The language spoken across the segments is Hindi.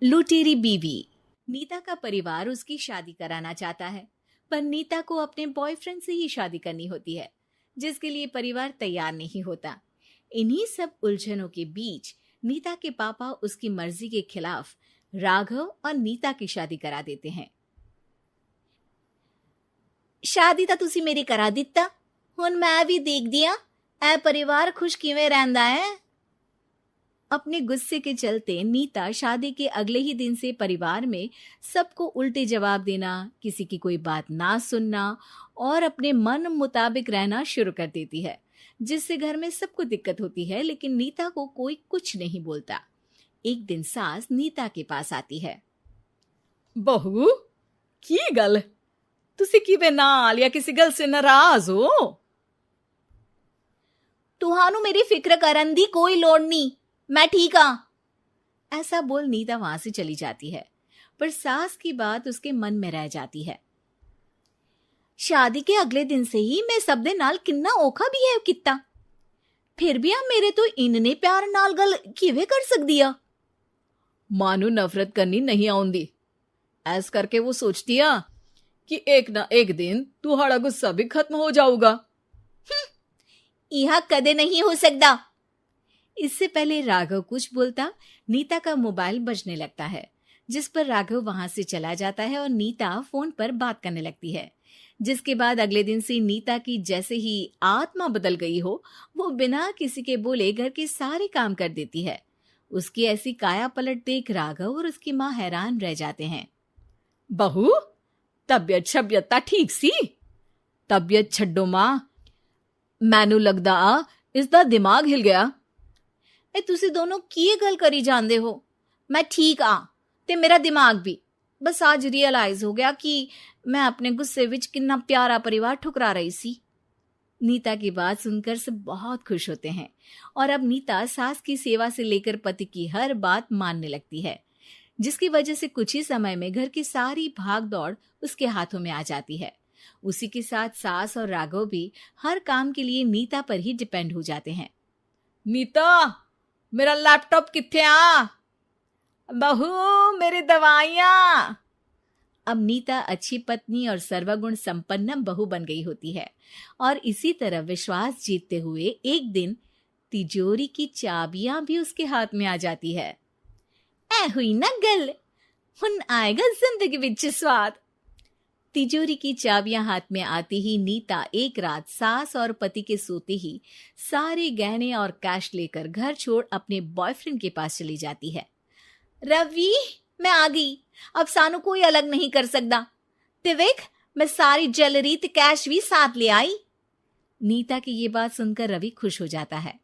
लुटेरी बीवी। नीता का परिवार उसकी शादी कराना चाहता है, पर नीता को अपने बॉयफ्रेंड से ही शादी करनी होती है, जिसके लिए परिवार तैयार नहीं होता। इन्हीं सब उलझनों के बीच नीता के पापा उसकी मर्जी के खिलाफ राघव और नीता की शादी करा देते हैं। शादी ਤਾਂ ਤੁਸੀਂ ਮੇਰੀ ਕਰਾ ਦਿੱਤਾ, ਹੁਣ मैं भी देख दिया ए परिवार खुश किवें रहंदा है। अपने गुस्से के चलते नीता शादी के अगले ही दिन से परिवार में सबको उल्टे जवाब देना, किसी की कोई बात ना सुनना और अपने मन मुताबिक रहना शुरू कर देती है, जिससे घर में सबको दिक्कत होती है, लेकिन नीता को कोई कुछ नहीं बोलता। एक दिन सास नीता के पास आती है। बहू की गल, तुसी किवें नाल या किसी गल से नाराज हो? तुहानू मेरी फिक्र करन दी कोई लोड़ नहीं, मैं ठीक हाँ। ऐसा बोल नीता वहां से चली जाती है, पर सास की बात उसके मन में रह जाती है। शादी के अगले दिन से ही मैं सब दे नाल किन्ना औखा बिहेव किता, फिर भी आ मेरे तो इन्ने प्यार नाल गल किवें कर सकदी आ। मां नू नफरत करनी नहीं आउंदी, ऐस करके वो सोचती आ कि एक ना एक दिन तुहाड़ा गुस्सा भी खत्म हो जाऊगा। यह कदे नहीं हो सकता। इससे पहले राघव कुछ बोलता, नीता का मोबाइल बजने लगता है, जिस पर राघव वहां से चला जाता है और नीता फोन पर बात करने लगती है। जिसके बाद अगले दिन से नीता की जैसे ही आत्मा बदल गई हो, वो बिना किसी के बोले घर के सारे काम कर देती है। उसकी ऐसी काया पलट देख राघव और उसकी माँ हैरान रह जाते हैं। बहू तबियत शबियत ता ठीक सी? तबियत छड्डो मां, मैनू लगदा इसदा दिमाग हिल गया। ए तुसी दोनों की गल करी जांदे हो? मैं ठीक आ ते मेरा दिमाग भी। बस आज रियलाइज हो गया कि मैं अपने गुस्से विच कितना प्यारा परिवार ठुकरा रही सी। नीता की बात सुनकर सब बहुत खुश होते हैं और अब नीता सास की सेवा से लेकर पति की हर बात मानने लगती है, जिसकी वजह से कुछ ही समय में घर की सारी भाग दौड़ उसके हाथों में आ जाती है। उसी के साथ सास और राघव भी हर काम के लिए नीता पर ही डिपेंड हो जाते हैं। नीता मेरा लैपटॉप किथे आ? बहू मेरी दवाइयां। अब नीता अच्छी पत्नी और सर्वगुण संपन्न बहू बन गई होती है और इसी तरह विश्वास जीतते हुए एक दिन तिजोरी की चाबियां भी उसके हाथ में आ जाती है। ऐ हुई ना गल, हुन आएगा जिंदगी विच स्वाद। तिजोरी की चाबियां हाथ में आती ही नीता एक रात सास और पति के सोते ही सारे गहने और कैश लेकर घर छोड़ अपने बॉयफ्रेंड के पास चली जाती है। रवि मैं आ गई, अब सानू कोई अलग नहीं कर सकता। ते वेख मैं सारी ज्वेलरी ते कैश भी साथ ले आई। नीता की ये बात सुनकर रवि खुश हो जाता है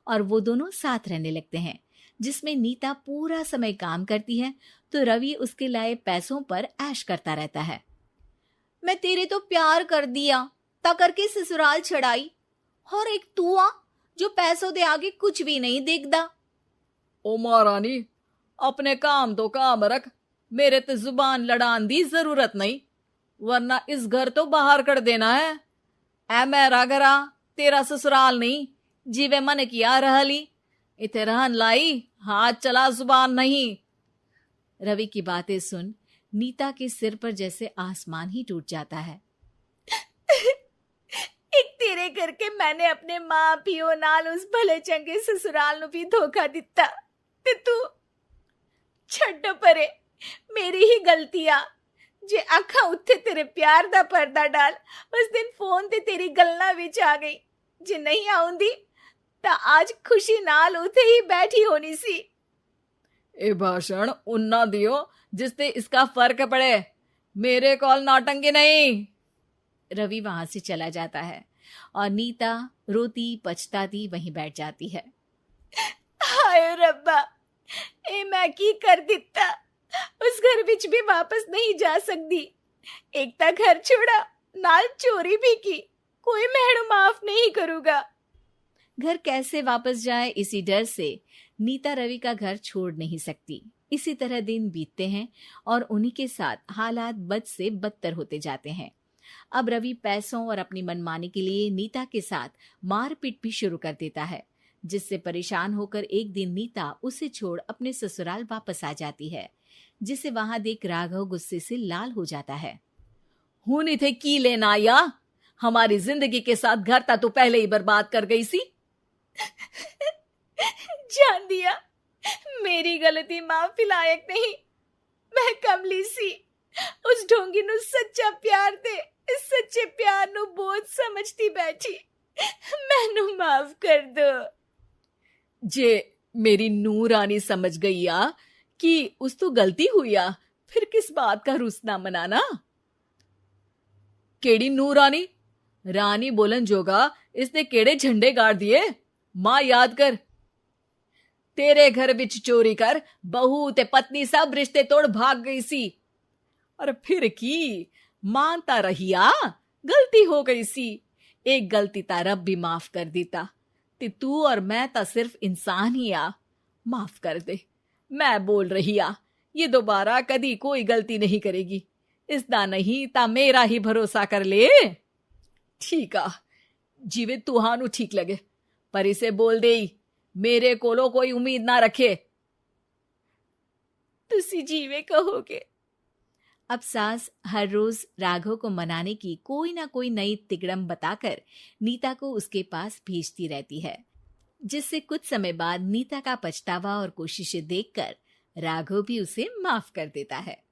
और वो दोनों साथ रहने लगते हैं, जिसमें नीता पूरा समय काम करती है तो रवि उसके लाए पैसों पर ऐश करता रहता है। मैं तेरे तो प्यार कर दिया ता करके ससुराल छड़ाई, और एक तू आ जो पैसों दे आगे कुछ भी नहीं देखदा। ओ महारानी अपने काम तो काम रख, मेरे ते जुबान लड़ान दी जरूरत नहीं, वरना इस घर तो बाहर कर देना है। ऐ मेरा घरा तेरा ससुराल नहीं, जीवे मन किया रहली इथे रहन लाई, हाथ चला जुबान नहीं। रवि की बातें सुन नीता के सिर पर जैसे आसमान ही टूट जाता है। एक तेरे करके मैंने अपने मां पियो नाल उस भले चंगे ससुराल नु भी धोखा दिता ते तू छड्ड परे, मेरी ही गलती आ जे अखा उत्थे तेरे प्यार दा पर्दा डाल उस दिन फोन ते तेरी गल्ला विच आ गई। जे नहीं आउंदी ता आज खुशी नाल उथे ही बैठी होनी सी। ए भाषण उन्ना दियो जिससे इसका फर्क पड़े, मेरे कॉल नौटंकी नहीं। रवि वहां से चला जाता है और नीता रोती पछताती वहीं बैठ जाती है। हाय रब्बा, ए मैं की कर दिता, उस घर विच भी वापस नहीं जा सकती। एक ता घर छोड़ा, नाल चोरी भी की, कोई मेहणु माफ नहीं करूंगा। घर कैसे वापस जाए इसी डर से नीता रवि का घर छोड़ नहीं सकती। इसी तरह दिन बीतते हैं और उन्हीं के साथ हालात बद से बदतर होते जाते हैं। अब रवि पैसों और अपनी मनमानी के लिए नीता के साथ मारपीट भी शुरू कर देता है, जिससे परेशान होकर एक दिन नीता उसे छोड़ अपने ससुराल वापस आ जाती है। जिसे वहां देख राघव गुस्से से लाल हो जाता है। हूं थे की लेना या हमारी जिंदगी के साथ घर ता तो पहले ही बर्बाद कर गई सी। जान दिया, मेरी गलती माफी लायक नहीं। मैं कमली सी उस ढोंगी नु सच्चा प्यार दे इस सच्चे प्यार नु बोझ समझती बैठी। मैनू माफ कर दो। जे मेरी नूर रानी समझ गई आ कि उस तो गलती हुई आ, फिर किस बात का रुसना मनाना। केड़ी नूर रानी? रानी बोलन जोगा इसने केड़े झंडे गाड़ दिए? मां याद कर, तेरे घर बिच चोरी कर बहू ते पत्नी सब रिश्ते तोड़ भाग गई सी। और फिर की मानता रहिया, गलती हो गई सी। एक गलती ता रब भी माफ कर देता ते तू और मैं ता सिर्फ इंसान ही आ। माफ कर दे, मैं बोल रही आ ये दोबारा कदी कोई गलती नहीं करेगी। इसदा नहीं ता मेरा ही भरोसा कर ले। ठीक आ, जिवे तुहानू ठीक लगे, पर इसे बोल दे मेरे कोलो कोई उम्मीद ना रखे। तुसी जीवे कहोगे। अब सास हर रोज राघव को मनाने की कोई ना कोई नई तिकड़म बताकर नीता को उसके पास भेजती रहती है, जिससे कुछ समय बाद नीता का पछतावा और कोशिशें देखकर राघव भी उसे माफ कर देता है।